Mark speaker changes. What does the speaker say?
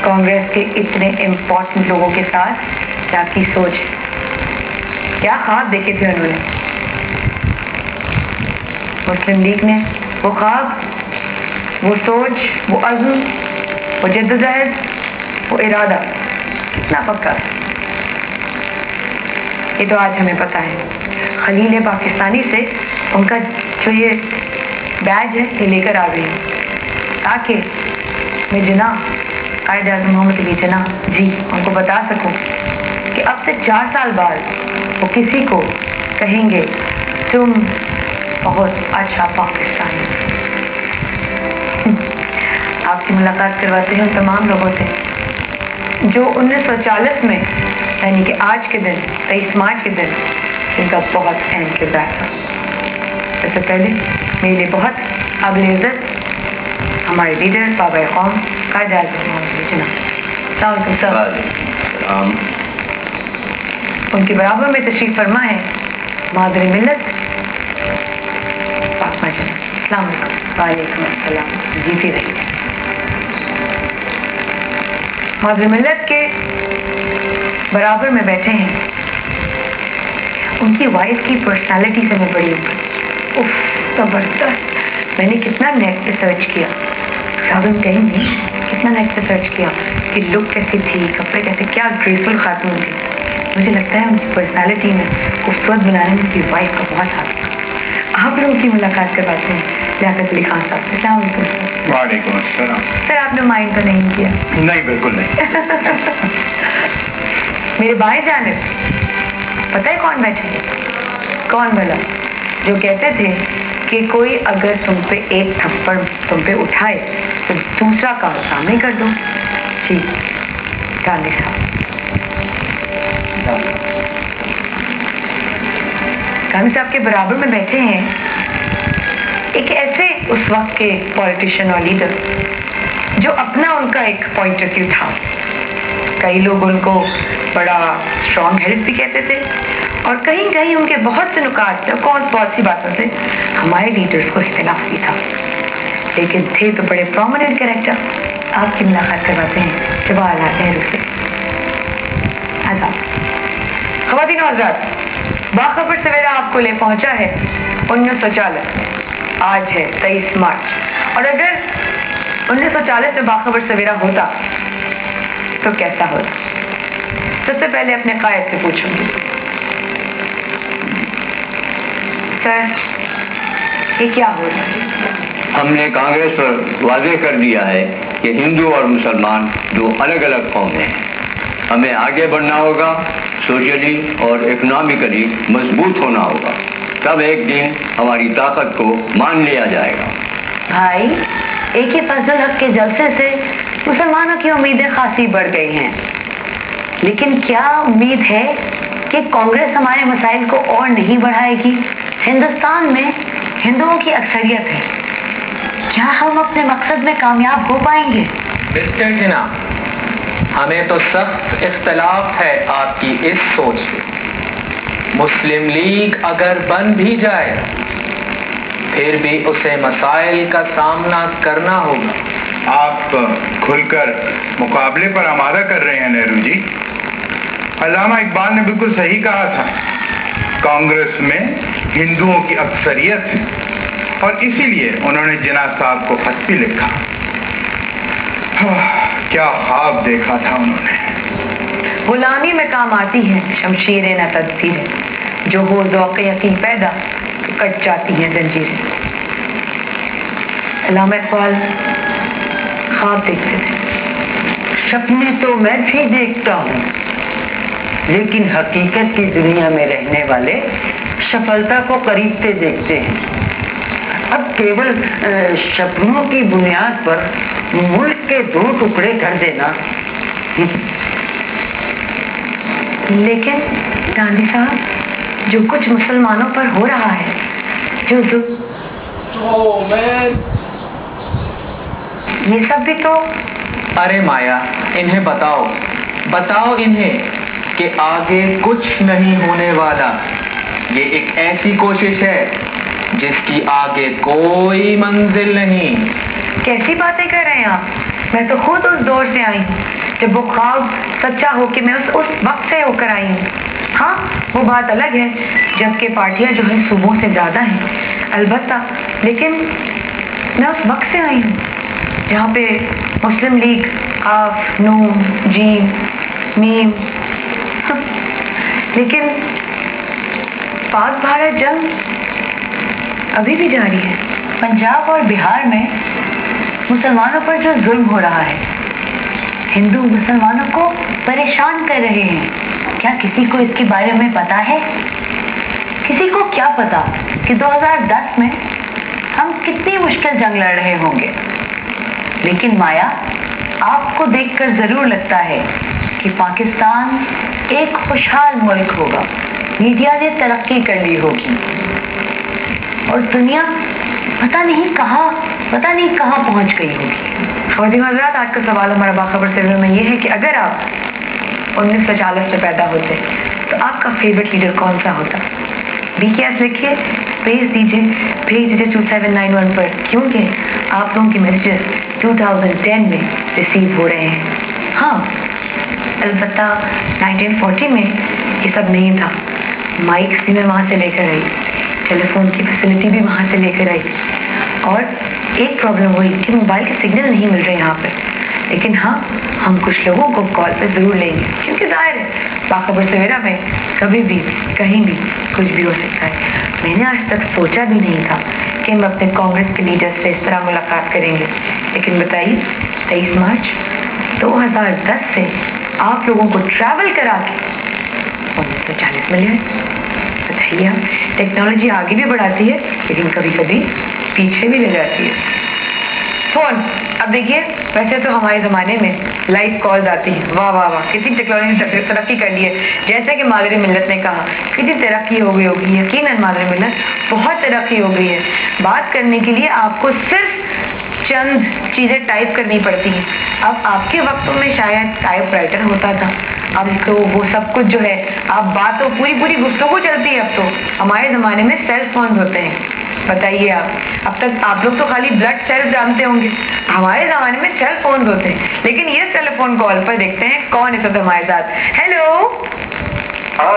Speaker 1: कांग्रेस के इतने इम्पोर्टेंट लोगों के साथ क्या की सोच, क्या ख्वाब देखे थे उन्होंने। मुस्लिम लीग ने वो ख्वाब, वो सोच, वो अज़्म, वो जद्दोजहद, वो इरादा कितना पक्का है, ये तो आज हमें पता है। खलील पाकिस्तानी से उनका जो ये बैज है ये लेकर आ गई ताकि मैं जनाब कायद आज़म मोहम्मद अली जिन्ना जी उनको बता सकूं कि अब से 4 साल बाद वो किसी को कहेंगे तुम बहुत अच्छा पाकिस्तानी। आपकी मुलाकात करवाते हैं उन तमाम लोगों से जो 1940 में यानी कि आज के दिन 23 मार्च के दिन इनका बहुत अहम किरदार था। सबसे पहले मेरे लिए बहुत काबिल इज्जत हमारे लीडर बाबा कौम कायद आज़म मोहम्मद अली जिन्ना, उनके बराबर में तशरीफ फरमा है मादर मिल्लत फातिमा जिन्ना। अस्सलाम वालेकुम अस्सलाम, जीती रहिए। मादर मिल्लत के बराबर में बैठे हैं, उनकी वाइफ की पर्सनालिटी से मैं बड़ी हूँ। उफ जबरदस्त। मैंने कितना नेट पे सर्च किया, साबिम कहेंगे कितना नेट पे सर्च किया कि लुक कैसी थी, कपड़े कैसे, क्या ग्रेसफुल खातून थी। मुझे लगता है उनकी पर्सनालिटी में खूबसूरत बनाने में उनकी वाइफ का बहुत हाथ था। आप लोगों की मुलाकात करवाते हैं लियाकत अली खान साहब से। अस्सलाम वालेकुम।
Speaker 2: वालेकुम अस्सलाम।
Speaker 1: सर आपने माइंड तो नहीं किया?
Speaker 2: नहीं, बिल्कुल नहीं।
Speaker 1: मेरे बाएं जानिब पता है कौन बैठे, कौन भला, जो कहते थे कि कोई अगर तुम पे एक थप्पड़ तुम पे उठाए तो दूसरा काम सामने कर दो। जी गांधी साहब, गांधी साहब के बराबर में बैठे हैं एक ऐसे उस वक्त के पॉलिटिशियन और लीडर जो अपना उनका एक पॉइंट ऑफ व्यू था। कई लोग उनको बड़ा स्ट्रॉन्ग हेडेड भी कहते थे और कहीं कहीं उनके बहुत से नुकात थे, बहुत सी बातों से हमारे लीडर्स को इख्तिलाफ भी था, लेकिन थे तो बड़े प्रोमिनेंट कैरेक्टर। आपकी मुलाकात करवाते हैं जवाहरलाल नेहरू से। आजाद ख़वातीन और हज़रात, बाखबर सवेरा आपको ले पहुंचा है 1940 में। आज है 23 मार्च और अगर 1940 में बाखबर सवेरा होता तो कैसा होता? सबसे पहले अपने कायद से पूछूंगी, सर ये क्या हो रहा है?
Speaker 3: हमने कांग्रेस पर वाज़ेह कर दिया है कि हिंदू और मुसलमान दो अलग अलग कौमें हैं। हमें आगे बढ़ना होगा, सोशली और इकोनॉमिकली मजबूत होना होगा, तब एक दिन हमारी ताकत को मान लिया जाएगा।
Speaker 1: भाई एक ही फजल हक के जलसे से मुसलमानों की उम्मीदें खासी बढ़ गई हैं, लेकिन क्या उम्मीद है कि कांग्रेस हमारे मसाइल को और नहीं बढ़ाएगी? हिंदुस्तान में हिंदुओं की अक्सरियत है, क्या हम अपने मकसद में कामयाब हो पाएंगे?
Speaker 4: मिस्टर जिन्ना, हमें तो सख्त इख्तलाफ है आपकी इस सोच से। मुस्लिम लीग अगर बन भी जाए फिर भी उसे मसाइल का सामना करना होगा।
Speaker 2: आप खुलकर मुकाबले पर आमादा कर रहे हैं नेहरू जी। अल्लामा इकबाल ने बिल्कुल सही कहा था, कांग्रेस में हिंदुओं की अक्सरियत है और इसीलिए उन्होंने जिन्ना साहब को खत भी लिखा। क्या ख्वाब देखा था उन्होंने।
Speaker 1: गुलामी में काम आती है शमशीरें न तदबीरें, जो हो ज़ौक़ यकीन पैदा कट जाती हैं जंजीरें। अल्लामा इकबाल ख्वाब देखते थे।
Speaker 5: सपने तो मैं भी देखता हूँ, लेकिन हकीकत की दुनिया में रहने वाले सफलता को करीब से देखते हैं। अब केवल सपनों की बुनियाद पर मुल्क के 2 टुकड़े कर देना।
Speaker 1: लेकिन गांधी साहब, जो कुछ मुसलमानों पर हो रहा है, ये सब भी तो।
Speaker 4: अरे माया, इन्हें बताओ इन्हें कि आगे कुछ नहीं होने वाला। ये एक ऐसी कोशिश है जिसकी आगे कोई मंजिल नहीं।
Speaker 1: कैसी बातें कर रहे हैं आप? मैं तो खुद उस दौर से आई हूँ जब वो ख्वाब सच्चा हो कि मैं उस वक्त से होकर आई हूँ। हाँ, वो बात अलग है जबकि पार्टियां जो है सूबों से ज्यादा हैं अलबत्ता, लेकिन मैं उस वक्त से आई हूँ जहाँ पे मुस्लिम लीग, काफ, नून, जीम, मीम, लेकिन पाक भारत जंग अभी भी जारी है।
Speaker 6: पंजाब और बिहार में मुसलमानों पर जो जुल्म हो रहा है, हिंदू मुसलमानों को परेशान कर रहे हैं, क्या किसी को इसके बारे में पता है? किसी को क्या पता कि 2010 में हम कितनी मुश्किल जंग लड़ रहे होंगे। लेकिन माया, आपको देखकर जरूर लगता है कि पाकिस्तान एक खुशहाल मुल्क होगा, मीडिया ने तरक्की कर ली होगी और दुनिया पता नहीं कहाँ पहुंच गई होगी।
Speaker 1: और हज़रात, आज का सवाल हमारा बाखबर सर्वे में ये है कि अगर आप 1940 में पैदा होते तो आपका फेवरेट लीडर कौन सा होता? BKS लिखिए, भेज दीजिए 2791 पर, क्योंकि आप लोगों के मैसेजेस 2010 में रिसीव हो रहे हैं। हाँ, अलबत्ता 1940 में ये सब नहीं था। माइक्स भी मैं वहाँ से लेकर आई, टेलीफोन की फैसिलिटी भी वहाँ से लेकर आई, और एक प्रॉब्लम हुई कि मोबाइल के सिग्नल नहीं मिल रहे यहाँ पर। लेकिन हाँ, हम कुछ लोगों को कॉल पे जरूर लेंगे, क्योंकि जाहिर है बाखबर सवेरा में कभी भी कहीं भी कुछ भी हो सकता है। मैंने आज तक सोचा भी नहीं था कि हम अपने कांग्रेस के लीडर से इस तरह मुलाकात करेंगे, लेकिन बताइए 23 मार्च 2010 से आप लोगों को ट्रैवल करा के 1940 में ले। बताइए, टेक्नोलॉजी आगे भी बढ़ाती है लेकिन कभी कभी पीछे भी ले जाती है। फोन, अब देखिए, वैसे तो हमारे ज़माने में लाइव कॉल्स आती हैं, वाह वाह वाह, कितनी टेक्नोलॉजी तरक्की कर ली है। जैसे कि मादरी मिल्लत ने कहा, कितनी तरक्की हो गई होगी। यकीनन मादरी मिल्लत बहुत तरक्की हो गई है। बात करने के लिए आपको सिर्फ चंद चीज़ें टाइप करनी पड़ती हैं। अब आपके वक्तों में शायद टाइप राइटर होता था, अब तो वो सब कुछ जो है, आप बातों पूरी गुफ्तगू चलती है। अब तो हमारे ज़माने में सेल फोन होते हैं। बताइए आप, अब तक आप लोग तो खाली ब्लड सेल जानते होंगे, हमारे ज़माने में सेल फोन होते हैं। लेकिन ये टेलीफोन कॉल पर देखते हैं कौन है सब हमारे साथ। हेलो।